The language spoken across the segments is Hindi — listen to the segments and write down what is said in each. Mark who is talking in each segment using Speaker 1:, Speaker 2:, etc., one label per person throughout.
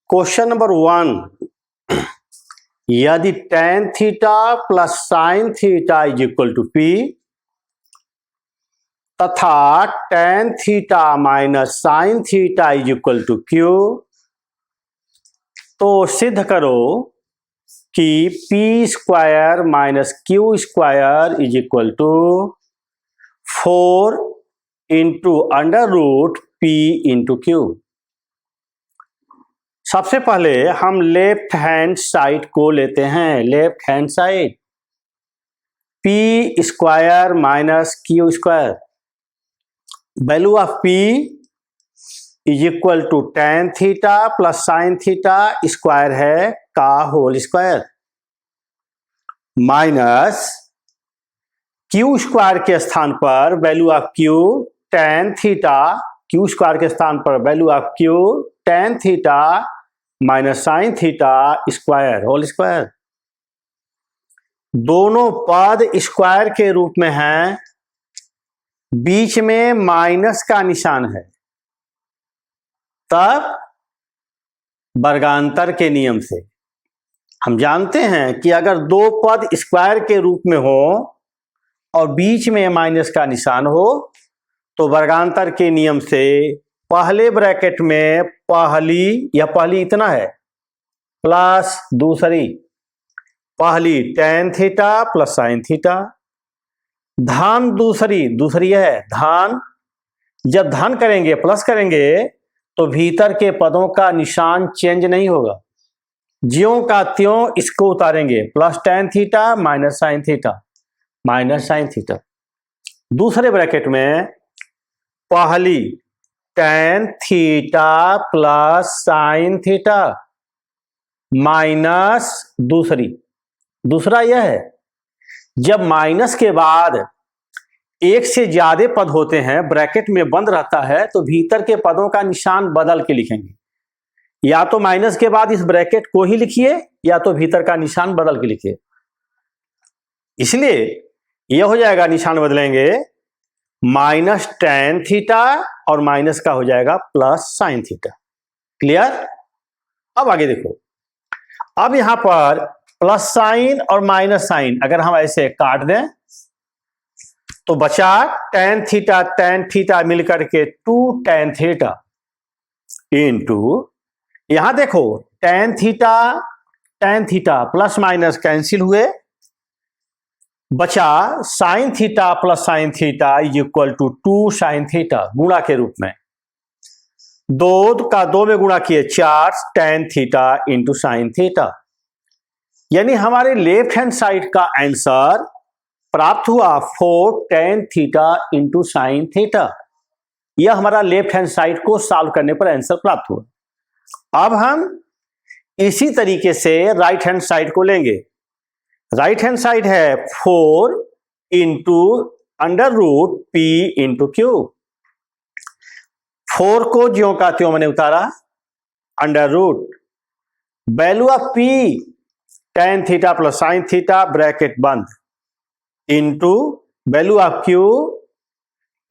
Speaker 1: क्वेश्चन नंबर 1, यदि tan theta plus sine theta is equal to P तथा tan theta minus sine theta is equal to Q, तो सिद्ध करो कि P square minus Q square is equal to 4 into under root P into Q. सबसे पहले हम लेफ्ट हैंड साइड को लेते हैं। Left hand side P square minus Q square, value of P is equal to tan theta plus sine theta square है का whole square, minus Q square के स्थान पर value of Q tan theta, Q square के स्थान पर value of Q tan theta minus sine theta square whole square. दोनों पद स्क्वायर के रूप में हैं, बीच में माइनस का निशान है, तब वर्गांतर के नियम से हम जानते हैं कि अगर दो पद स्क्वायर के रूप में हो और बीच में माइनस का निशान हो तो वर्गांतर के नियम से पहले ब्रैकेट में पहली, या पहली इतना है, प्लस दूसरी, पहली tan theta plus sine theta, धन दूसरी है धन। जब धन करेंगे प्लस करेंगे तो भीतर के पदों का निशान चेंज नहीं होगा, ज्यों का त्यों इसको उतारेंगे, plus tan theta minus sine theta minus sine theta. दूसरे ब्रैकेट में पहली tan theta plus sine theta minus दूसरा यह है, जब माइनस के बाद एक से ज्यादा पद होते हैं, ब्रैकेट में बंद रहता है, तो भीतर के पदों का निशान बदल के लिखेंगे। या तो माइनस के बाद इस ब्रैकेट को ही लिखिए या तो भीतर का निशान बदल के लिखिए। इसलिए यह हो जाएगा, निशान बदलेंगे, माइनस tan थीटा और माइनस का हो जाएगा प्लस साइन थीटा। क्लियर? अब आगे देखो, अब यहां पर प्लस साइन और माइनस साइन अगर हम ऐसे काट दें तो बचा tan थीटा मिलकर के 2 tan थीटा इंटू, यहां देखो tan theta plus minus cancel हुए, बचा sine theta plus sine theta is equal to 2 sine theta, गुणा के रूप में 2 का 2 में गुणा किए 4 tan theta into sine theta. यानी हमारे लेफ्ट हैंड साइड का आंसर प्राप्त हुआ 4 tan theta into sine theta. यह हमारा लेफ्ट हैंड साइड को सॉल्व करने पर आंसर प्राप्त हुआ। अब हम इसी तरीके से राइट हैंड साइड को लेंगे। राइट हैंड साइड है 4 into under root P into Q. 4 को ज्यों का त्यों मैंने उतारा, under root value of P tan theta plus sine theta bracket बंद into value of Q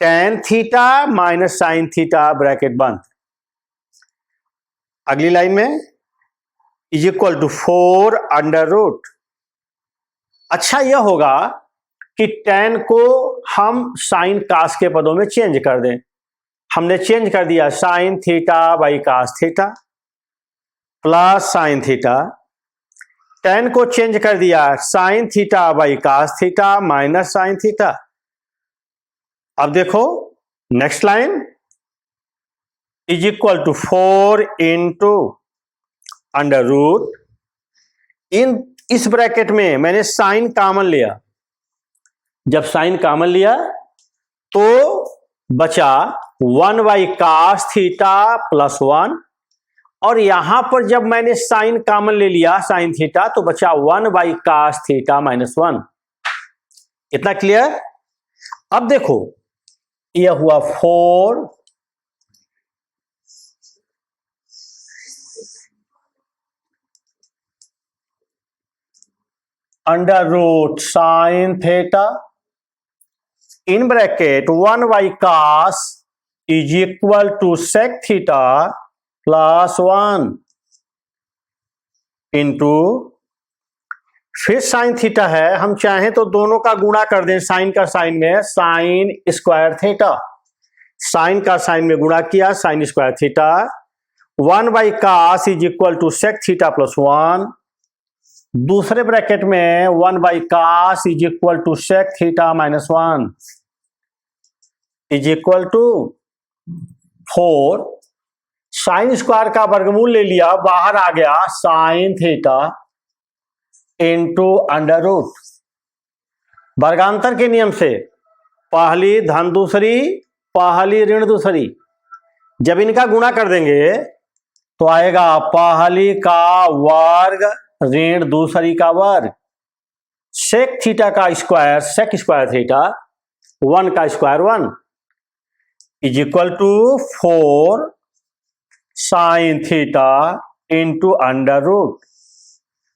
Speaker 1: tan theta minus sine theta bracket बंद। अगली लाइन में is equal to 4 under root. अच्छा यह होगा कि tan को हम साइन कास के पदों में चेंज कर दें। हमने चेंज कर दिया sine theta by cos theta plus sine theta, tan को चेंज कर दिया sine theta by cos theta minus sine theta. अब देखो next line is equal to 4 into under root, इस ब्रैकेट में मैंने साइन कॉमन लिया, जब साइन कॉमन लिया तो बचा 1 बाई कास थीटा प्लस 1, और यहां पर जब मैंने साइन कॉमन ले लिया साइन थीटा तो बचा 1 बाई कास थीटा माइनस 1। इतना क्लियर? अब देखो यह हुआ 4 under root sine theta in bracket 1 by cos is equal to sec theta plus 1। Into फिर साइन थीटा है, हम चाहें तो दोनों का गुणा कर दें, साइन का साइन में साइन स्क्वायर थीटा, साइन का साइन में गुणा किया sine square theta, 1/cos is equal to sec theta plus 1, दूसरे ब्रैकेट में 1/cos is equal to sec theta minus 1 is equal to 4, sine square का वर्गमूल ले लिया, बाहर आ गया sine theta into under root. वर्गांतर के नियम से पहली धन दूसरी, पहली ऋण दूसरी, जब इनका गुणा कर देंगे तो आएगा पहली का वर्ग ऋण दूसरी का वर्ग, सेक थीटा का स्क्वायर सेक स्क्वायर थीटा, 1 का square 1 is equal to 4 sine theta into under root,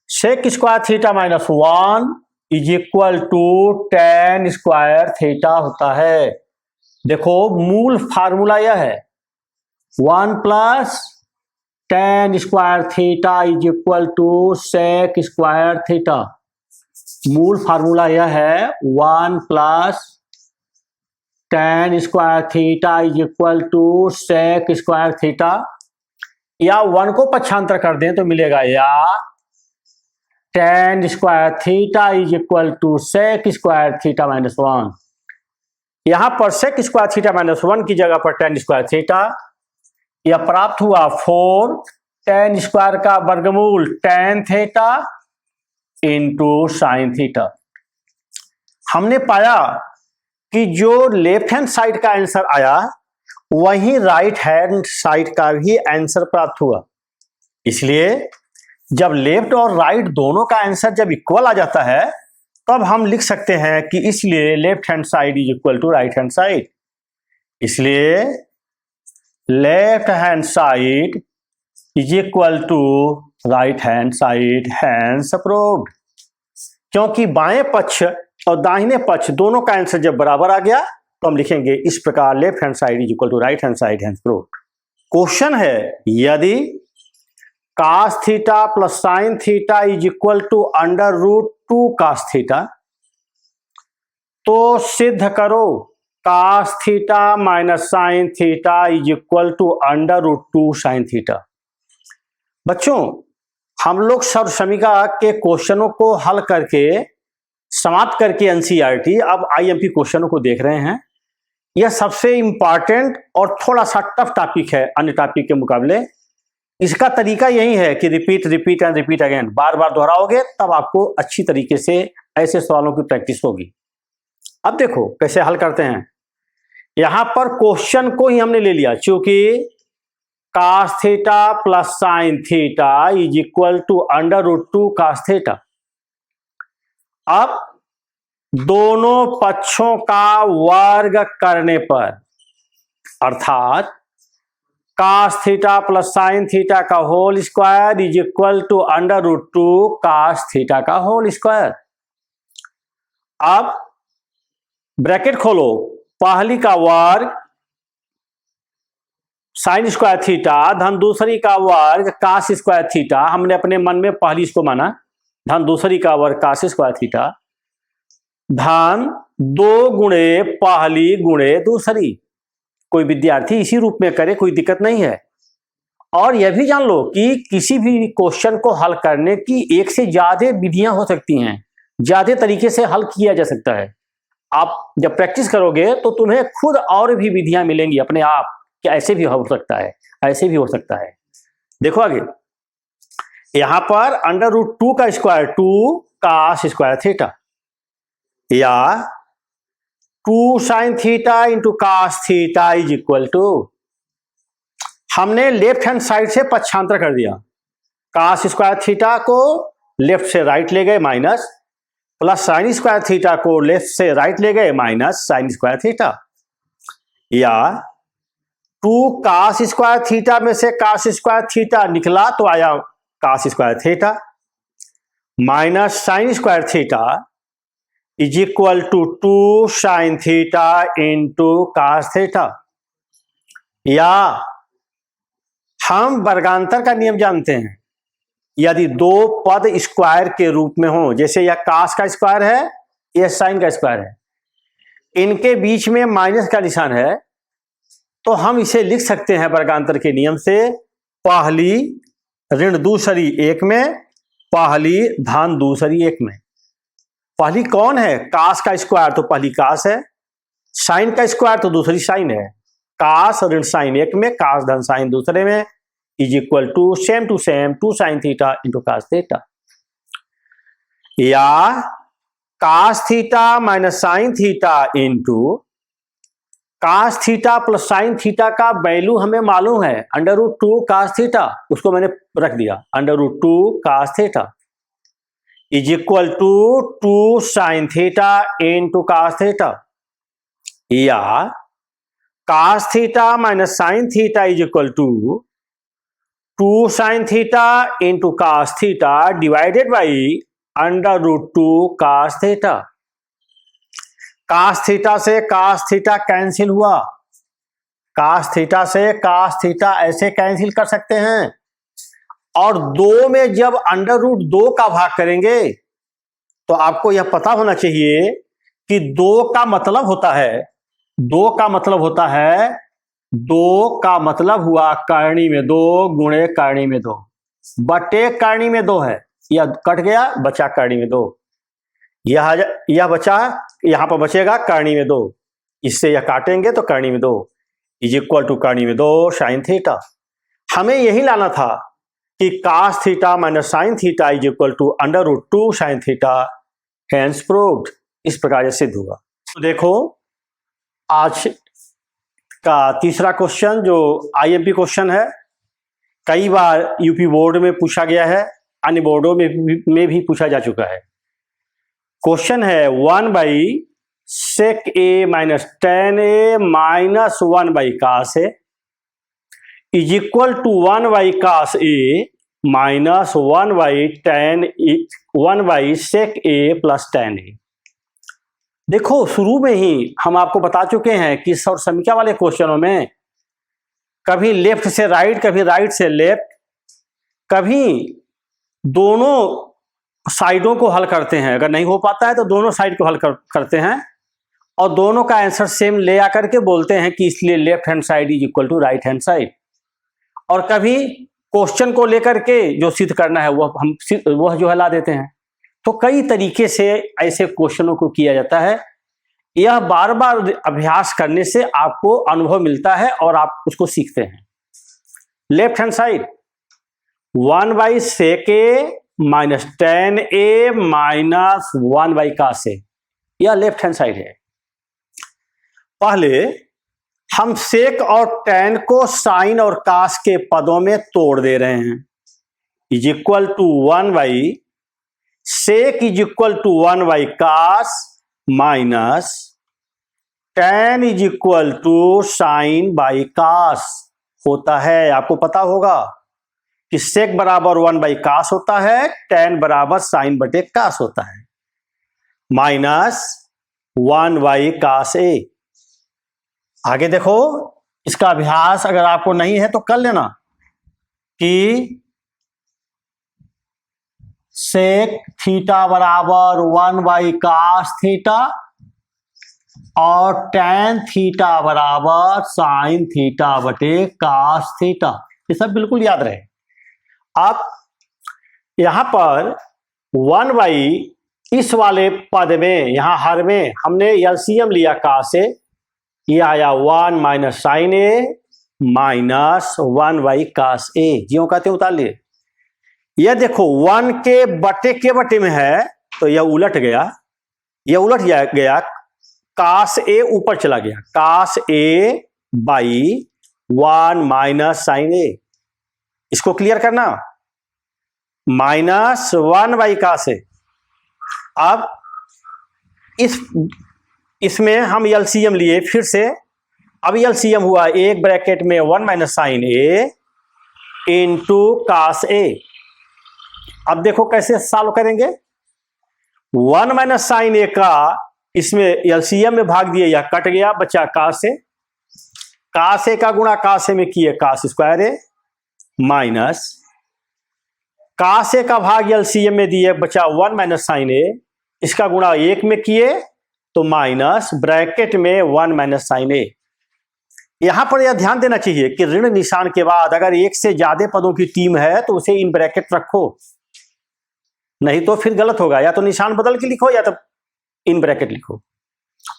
Speaker 1: sec square theta minus 1 is equal to tan square theta होता है। देखो मूल फार्मूला यह है 1 plus tan square theta is equal to sec square theta. मूल फार्मूला यह है 1 plus tan square theta is equal to sec square theta, या 1 को पक्षांतर कर दें तो मिलेगा या tan square theta is equal to sec square theta minus 1। यहां पर सेक स्क्वायर थीटा माइनस 1 की जगह पर tan स्क्वायर थीटा, यह प्राप्त हुआ 4 tan स्क्वायर का वर्गमूल tan theta into sine theta. हमने पाया कि जो लेफ्ट हैंड साइड का आंसर आया वही राइट हैंड साइड का भी आंसर प्राप्त हुआ। इसलिए जब लेफ्ट और राइट दोनों का आंसर जब इक्वल आ जाता है तब हम लिख सकते हैं कि इसलिए left hand side is equal to right hand side. इसलिए left hand side is equal to right hand side, hence proved. क्योंकि बाएं पक्ष और दाहिने पक्ष दोनों का आंसर जब बराबर आ गया तो हम लिखेंगे इस प्रकार left hand side is equal to right hand side, hence proved. Question है यदि cos theta plus sine theta is equal to under root 2 cos theta, तो सिद्ध करो cos theta minus sine theta is equal to under root 2 sine theta. बच्चों हम लोग सर्वसमीका के क्वेश्चनों को हल करके समाप्त करके एनसीईआरटी अब आईएमपी क्वेश्चनों को देख रहे हैं। यह सबसे इंपॉर्टेंट और थोड़ा सा टफ टॉपिक है अन्य टॉपिक के मुकाबले। इसका तरीका यही है कि repeat repeat and repeat again, बार बार दोहराओगे तब आपको अच्छी तरीके से ऐसे सवालों की प्रैक्टिस होगी। अब देखो कैसे हल करते हैं। यहां पर क्वेश्चन को ही हमने ले लिया, चूंकि cos theta plus sine theta is equal to under root 2 cos theta. अब दोनों पक्षों का वर्ग करने पर अर्थात cos theta plus sine theta का whole square is equal to under root 2 cos theta का होल स्क्वायर। अब ब्रैकेट खोलो, पहली का वर्ग साइन स्क्वायर थीटा धन दूसरी का वर्ग cos स्क्वायर थीटा, हमने अपने मन में पहली इसको माना, धन दूसरी का वर्ग cos स्क्वायर थीटा, धन 2 गुणे पहली गुणे दूसरी। कोई विद्यार्थी इसी रूप में करे, कोई दिक्कत नहीं है। और यह भी जान लो कि किसी भी क्वेश्चन को हल करने की एक से ज्यादा विधियां हो सकती हैं, ज्यादा तरीके से हल किया जा सकता है। आप जब प्रैक्टिस करोगे तो तुम्हें खुद और भी विधियां मिलेंगी अपने आप कि ऐसे भी हो सकता है, ऐसे भी हो सकता है। देखो आगे, यहां पर अंडर रूट 2 का स्क्वायर 2 cos स्क्वायर थीटा, या 2 sine theta into cos theta is equal to, हमने लेफ्ट हैंड साइड से पक्षांतर कर दिया, cos स्क्वायर थीटा को लेफ्ट से राइट ले गए minus, plus sine square theta को लेफ्ट से राइट ले गए माइनस साइन स्क्वायर थीटा, या 2 cos स्क्वायर थीटा में से cos स्क्वायर थीटा निकला तो आया cos square theta minus sine square theta is equal to 2 sine theta into cos theta. या हम वर्गांतर का नियम जानते हैं, यदि दो पद स्क्वायर के रूप में हो, जैसे यह कास का स्क्वायर है, यह साइन का स्क्वायर है, इनके बीच में माइनस का निशान है, तो हम इसे लिख सकते हैं वर्गांतर के नियम से, पहली ऋण दूसरी एक में, पहली धन दूसरी एक में। पहली कौन है? कास का स्क्वायर, तो पहली कास है। साइन का स्क्वायर तो दूसरी साइन है। कास ऋण साइन एक में, कास धन साइन दूसरे में, is equal to same to same to sine theta into cos theta, या cos theta minus sine theta into cos theta plus sine theta का वैल्यू हमें मालूम है, √2 कास थीटा, उसको मैंने रख दिया √2 cos theta is equal to 2 sine theta into cos theta, या cos theta minus sine theta is equal to 2 sine theta into cos theta divided by √2 cos theta. Cos theta से कास थीटा कैंसिल हुआ, कास थीटा से कास थीटा ऐसे कैंसिल कर सकते हैं, और 2 में जब √2 का भाग करेंगे तो आपको यह पता होना चाहिए कि 2 का मतलब होता है, 2 का मतलब होता है, 2 का मतलब हुआ करणी में 2 गुणे करणी में 2 बटे करणी में 2 है, यह कट गया, बचा करणी में 2, यह बचा, यहां पर बचेगा करणी में 2, इससे यह काटेंगे तो करणी में 2 इज इक्वल टू करणी में 2 साइन थीटा। हमें यही लाना था कि cos theta minus sine theta is equal to √2 sine theta, hence proved. इस प्रकार यह सिद्ध हुआ। तो देखो आज का तीसरा क्वेश्चन जो IMP क्वेश्चन है, कई बार यूपी बोर्ड में पूछा गया है, अन्य बोर्डों में भी पूछा जा चुका है। क्वेश्चन है 1/sec A minus tan A minus 1/cos A is equal to 1/cos A minus 1/sec A plus tan A। देखो शुरू में ही हम आपको बता चुके हैं कि सौर समीकरण वाले क्वेश्चनों में कभी लेफ्ट से राइट, कभी राइट से लेफ्ट, कभी दोनों साइडों को हल करते हैं, अगर नहीं हो पाता है तो दोनों साइड को हल करते हैं, और दोनों का आंसर सेम ले आकर के बोलते हैं कि इसलिए left hand side is equal to right hand side. और कभी क्वेश्चन को लेकर के जो सिद्ध करना है वह जो है ला देते हैं। तो कई तरीके से ऐसे क्वेश्चनों को किया जाता है। यह बार बार अभ्यास करने से आपको अनुभव मिलता है और आप उसको सीखते हैं। Left hand side 1/sec A minus tan A minus 1/cos A, यह लेफ्ट हैंड साइड है। पहले हम सेक और tan को साइन और कास के पदों में तोड़ दे रहे हैं। Is equal to 1/sec is equal to 1/cos minus tan is equal to sine by cos होता है। आपको पता होगा कि sec बराबर 1/cos होता है, tan बराबर साइन बटे cos होता है, माइनस 1/cos A। आगे देखो, इसका अभ्यास अगर आपको नहीं है तो कर लेना कि sec थीटा बराबर 1/cos थीटा और tan थीटा बराबर साइन थीटा बटे cos थीटा, ये सब बिल्कुल याद रहे। अब यहां पर 1/ इस वाले पद में, यहां हर में हमने एलसीएम लिया cos A, ये आया 1 minus sine A minus 1/cos A, ज्यों कहते उतार लिए। यह देखो 1 के बटे में है तो यह उलट गया, यह उलट गया, cos A ऊपर चला गया, cos A by 1 minus sine A। इसको क्लियर करना, माइनस 1/cos A। अब इसमें हम एलसीएम लिए फिर से। अब एलसीएम हुआ एक ब्रैकेट में 1 minus sine A into cos A। अब देखो कैसे सॉल्व करेंगे। 1 माइनस साइन A का इसमें एलसीएम में भाग दिए, या कट गया, बचा cos A। cos A का गुणा cos A में किए cos स्क्वायर A माइनस कास ए का भाग एलसीएम में दिए, बचा 1 माइनस साइन ए, इसका गुणा 1 में किए तो माइनस ब्रैकेट में 1 माइनस साइन ए। यहां पर यह ध्यान देना चाहिए कि ऋण निशान के बाद अगर एक से ज्यादा पदों की टीम है तो उसे इन ब्रैकेट रखो, नहीं तो फिर गलत होगा। या तो निशान बदल के लिखो या तो इन ब्रैकेट लिखो।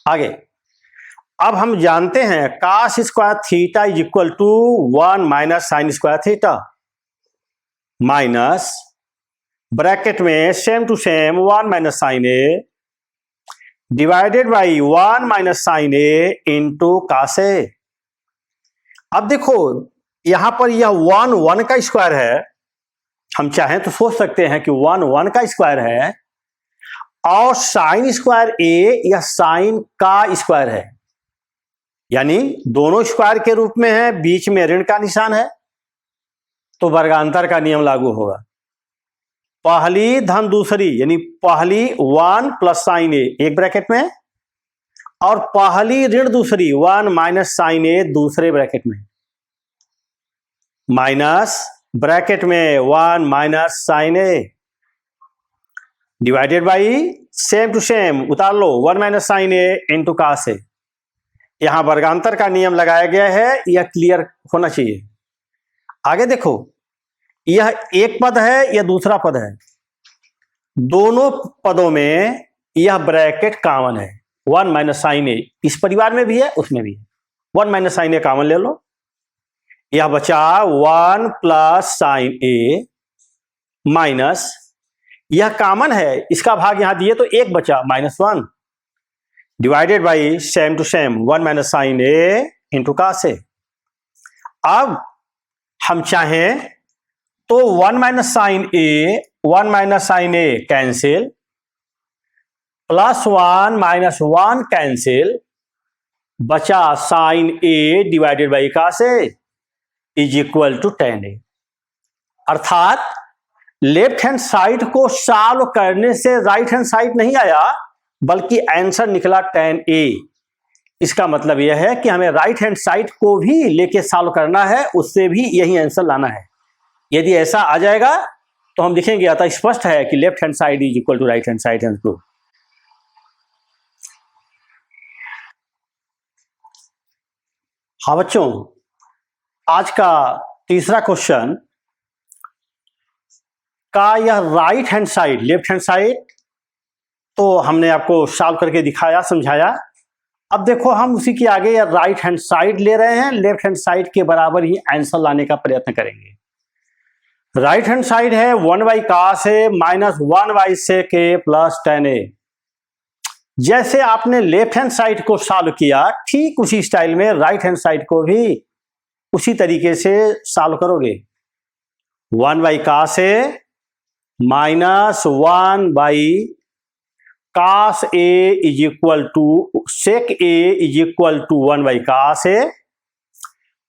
Speaker 1: आगे अब हम जानते हैं cos square theta is equal to 1 minus sine square theta, minus bracket में same to same 1 minus sine A divided by 1 minus sine A into cos A. अब देखो यहां पर यह 1 1 का स्क्वायर है, हम चाहें तो सोच सकते हैं कि 1 1 का स्क्वायर है और साइन स्क्वायर ए या साइन का स्क्वायर है, यानी दोनों स्क्वायर के रूप में है, बीच में ऋण का निशान है, तो वर्गांतर का नियम लागू होगा। पहली धन दूसरी, यानी पहली 1 प्लस साइन ए एक ब्रैकेट में और पहली ऋण दूसरी 1 माइनस साइन ए दूसरे ब्रैकेट में, माइनस ब्रैकेट में 1 minus sine A divided by same to same उतार लो 1 minus sine A into cos A. यहां वर्गांतर का नियम लगाया गया है, यह क्लियर होना चाहिए। आगे देखो यह एक पद है, यह दूसरा पद है, दोनों पदों में यह ब्रैकेट कॉमन है। 1 माइनस साइन ए इस परिवार में भी है उसमें भी है, 1 माइनस साइन ए कॉमन ले लो, यह बचा 1 प्लस साइन ए माइनस यह कॉमन है, इसका भाग यहां दिए तो एक बचा -1 divided by same to same 1 minus sine A into cos A. अब हम चाहें तो 1 minus sine A cancel, plus 1 minus 1 cancel, बचा sine A divided by cos A is equal to tan A. अर्थात लेफ्ट हैंड साइड को सॉल्व करने से राइट हैंड साइड नहीं आया बल्कि आंसर निकला tan ए। इसका मतलब यह है कि हमें राइट हैंड साइड को भी लेके सॉल्व करना है, उससे भी यही आंसर लाना है। यदि ऐसा आ जाएगा तो हम लिखेंगे अतः स्पष्ट है कि left hand side is equal to right hand side. हाँ बच्चों, आज का तीसरा क्वेश्चन का यह right hand side left hand side तो हमने आपको सॉल्व करके दिखाया, समझाया। अब देखो हम उसी के आगे यह राइट हैंड साइड ले रहे हैं, लेफ्ट हैंड साइड के बराबर ही आंसर लाने का प्रयत्न करेंगे। राइट हैंड साइड है 1 by cos A minus 1 by sec A plus tan A. जैसे आपने लेफ्ट हैंड साइड को सॉल्व किया ठीक उसी स्टाइल में राइट हैंड साइड को भी उसी तरीके से सॉल्व करोगे। 1 by cos A minus 1 by cos A is equal to sec A is equal to 1 by cos A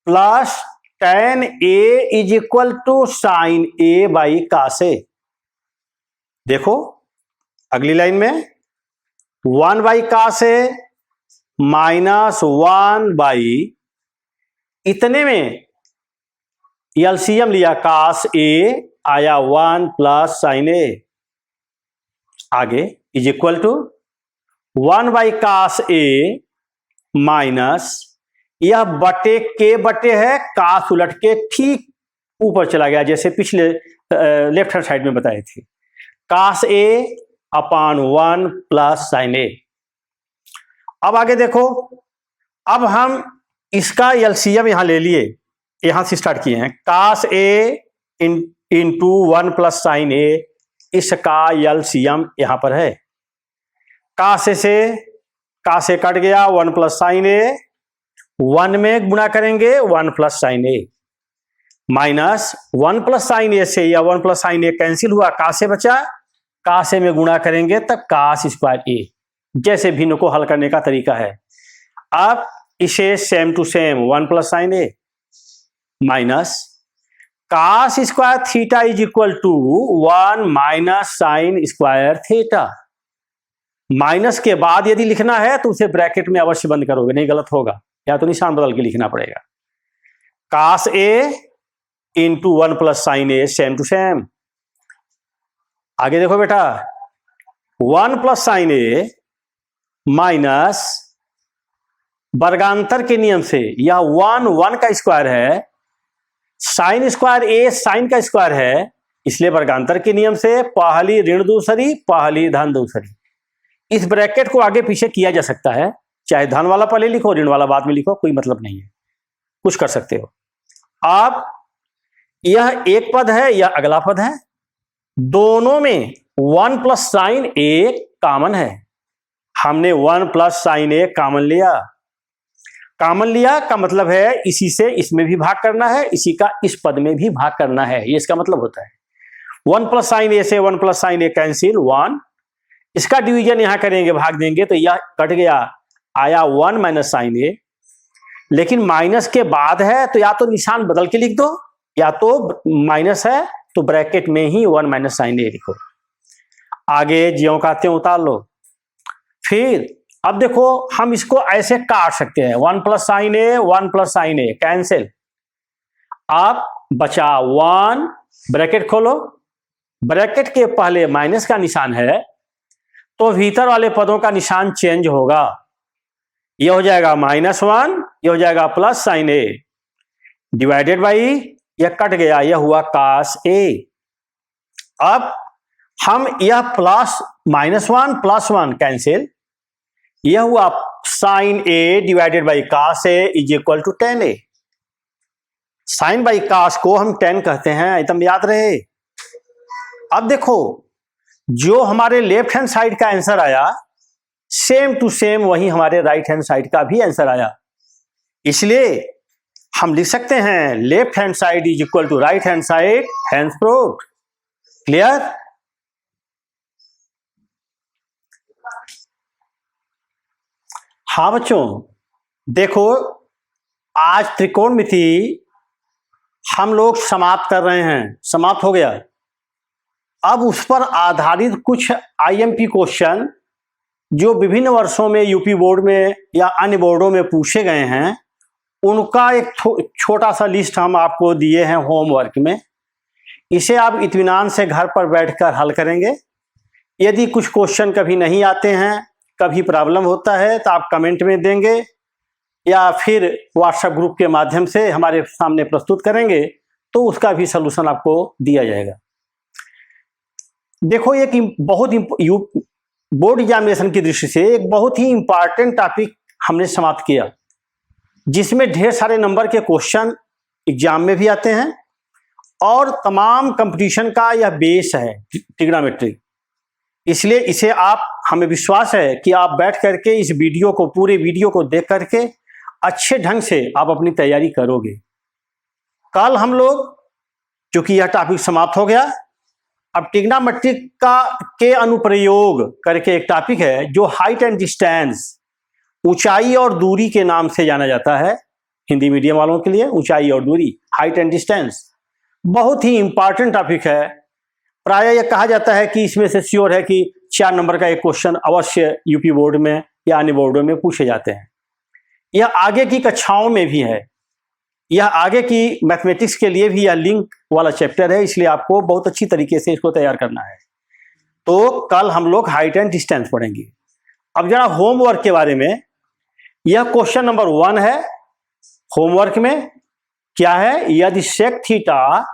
Speaker 1: plus tan A is equal to sine A by cos A. देखो अगली लाइन में 1 by cos A minus 1 by, इतने में एलसीएम लिया कास ए आया 1 प्लस साइन ए, आगे is equal to 1 by cos A minus यह बटे के बटे है, कास उलट के ठीक ऊपर चला गया जैसे पिछले लेफ्ट हैंड साइड में बताए थे, कास ए अपान 1 प्लस साइन ए। अब आगे देखो, अब हम इसका एलसीएम यहां ले लिए, यहां से स्टार्ट किए हैं, कास ए इंटू 1 प्लस साइन ए, इसका एलसीएम यहां पर है। कास से कट गया 1 प्लस साइन ए, 1 में गुणा करेंगे 1 plus sine A minus 1 plus sine ए से या 1 प्लस साइन ए कैंसिल हुआ, कासे बचा, कासे में गुणा करेंगे तब कास स्क्वायर ए। जैसे भिन्न को हल करने का तरीका है। अब इसे same to same 1 plus sine A minus cos square theta is equal to 1 minus sine square theta. Minus के बाद यदि लिखना है तो उसे ब्रैकेट में अवश्य बंद करोगे, नहीं गलत होगा, या तो निशान बदल के लिखना पड़ेगा। Cos A into 1 plus sine A same to same आगे देखो बेटा, 1 प्लस साइन ए माइनस वर्गांतर के नियम से, यह 1 का स्क्वायर है, साइन स्क्वायर ए साइन का स्क्वायर है, इसलिए वर्गांतर के नियम से पहली ऋण दूसरी पहली धन दूसरी। इस ब्रैकेट को आगे पीछे किया जा सकता है, चाहे धन वाला पहले लिखो ऋण वाला बाद में लिखो, कोई मतलब नहीं है, कुछ कर सकते हो। अब यह एक पद है, यह अगला पद है, दोनों में 1 प्लस साइन ए कॉमन है। हमने 1 प्लस साइन ए कॉमन लिया। कॉमन लिया का मतलब है इसी से इसमें भी भाग करना है, इसी का इस पद में भी भाग करना है, ये इसका मतलब होता है। 1 प्लस साइन ए से 1 प्लस साइन ए कैंसिल 1, इसका डिवीजन यहां करेंगे, भाग देंगे तो यह कट गया, आया 1 माइनस साइन ए। लेकिन माइनस के बाद है तो या तो निशान बदल के लिख दो, या तो माइनस है तो ब्रैकेट में ही 1 माइनस साइन ए लिखो। आगे ज्यों कहते हैं उतार लो। फिर अब देखो हम इसको ऐसे काट सकते हैं, 1 plus sine A 1 plus sine A cancel. अब बचा 1, ब्रैकेट खोलो, ब्रैकेट के पहले माइनस का निशान है तो भीतर वाले पदों का निशान चेंज होगा, यह हो जाएगा -1, यह हो जाएगा plus sine A divided by, यह कट गया, यह हुआ कास ए। अब हम यह प्लस -1 प्लस 1 कैंसिल, यह हुआ sine A divided by cos A is equal to tan A. Sine by cos को हम tan कहते हैं, एकदम याद रहे। अब देखो जो हमारे लेफ्ट हैंड साइड का आंसर आया सेम टू सेम वही हमारे राइट हैंड साइड का भी आंसर आया, इसलिए हम लिख सकते हैं left hand side is equal to right hand side, hence proved. Clear? हाँ बच्चों, देखो आज त्रिकोणमिति हम लोग समाप्त कर रहे हैं, समाप्त हो गया। अब उस पर आधारित कुछ आईएमपी क्वेश्चन जो विभिन्न वर्षों में यूपी बोर्ड में या अन्य बोर्डों में पूछे गए हैं, उनका एक छोटा सा लिस्ट हम आपको दिए हैं होमवर्क में। इसे आप इत्मीनान से घर पर बैठकर हल करेंगे। यदि कुछ क्वेश्चन कभी नहीं आते हैं, कभी प्रॉब्लम होता है, तो आप कमेंट में देंगे या फिर व्हाट्सएप ग्रुप के माध्यम से हमारे सामने प्रस्तुत करेंगे, तो उसका भी सलूशन आपको दिया जाएगा। देखो एक बहुत बोर्ड एग्जामिनेशन की दृष्टि से एक बहुत ही इंपॉर्टेंट टॉपिक हमने समाप्त किया, जिसमें ढेर सारे नंबर के क्वेश्चन एग्जाम में भी आते हैं और तमाम कंपटीशन का यह बेस है ट्रिग्नोमेट्री। इसलिए इसे आप, हमें विश्वास है कि आप बैठ करके इस वीडियो को, पूरे वीडियो को देख करके अच्छे ढंग से आप अपनी तैयारी करोगे। कल हम लोग, चूंकि यह टॉपिक समाप्त हो गया, अब ट्रिग्नोमेट्री के अनुप्रयोग करके एक टॉपिक है जो हाइट एंड डिस्टेंस, ऊंचाई और दूरी के नाम से जाना जाता है। हिंदी मीडियम वालों के लिए ऊंचाई और दूरी, हाइट एंड डिस्टेंस, बहुत ही इंपॉर्टेंट टॉपिक है। प्रायः यह कहा जाता है कि इसमें से श्योर है कि 4 नंबर का एक क्वेश्चन अवश्य यूपी बोर्ड में या अन्य बोर्डों में पूछे जाते हैं। यह आगे की कक्षाओं में भी है, यह आगे की मैथमेटिक्स के लिए भी यह लिंक वाला चैप्टर है, इसलिए आपको बहुत अच्छी तरीके से इसको तैयार करना है। तो कल हम लोग हाइट एंड डिस्टेंस पढ़ेंगे। अब जरा होमवर्क के बारे में, यह क्वेश्चन नंबर 1 है। होमवर्क में क्या है, यदि sec theta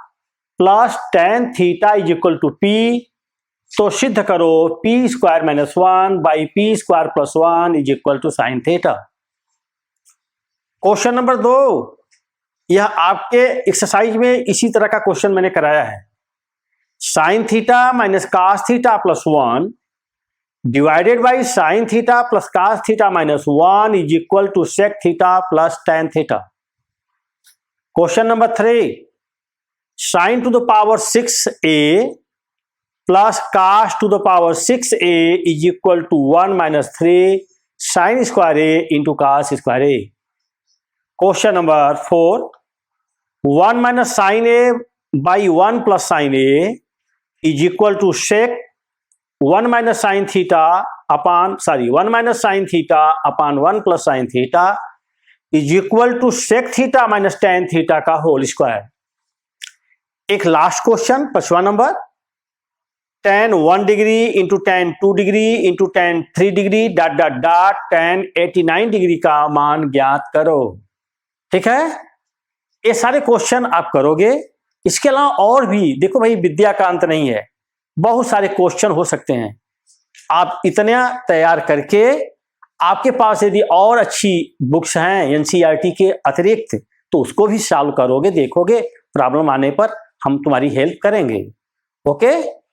Speaker 1: plus tan theta is equal to p, तो सिद्ध करो p square minus 1 by p square plus 1 is equal to sine theta. Question number 2, यह आपके एक्सरसाइज में इसी तरह का क्वेश्चन मैंने कराया है। Sine theta minus cos theta plus 1 divided by sine theta plus cos theta minus 1 is equal to sec theta plus tan theta. Question number 3, sine to the power 6a plus cos to the power 6a is equal to 1 minus 3 sine square a into cos square a। Question number 4, 1 minus sine a by 1 plus sine a is equal to sec 1 minus sine theta upon 1 minus sine theta upon 1 plus sine theta is equal to sec theta minus tan theta का होल स्क्वायर। एक लास्ट क्वेश्चन 5वां number, tan 1 degree into tan 2 degree into tan 3 degree dot dot dot tan 89 degree का मान ज्ञात करो। ठीक है, ये सारे क्वेश्चन आप करोगे। इसके अलावा और भी देखो भाई, विद्या का अंत नहीं है, बहुत सारे क्वेश्चन हो सकते हैं। आप इतना तैयार करके, आपके पास यदि और अच्छी बुक्स हैं एनसीईआरटी के अतिरिक्त, तो उसको भी सॉल्व करोगे, देखोगे, प्रॉब्लम आने पर हम तुम्हारी हेल्प करेंगे। ओके।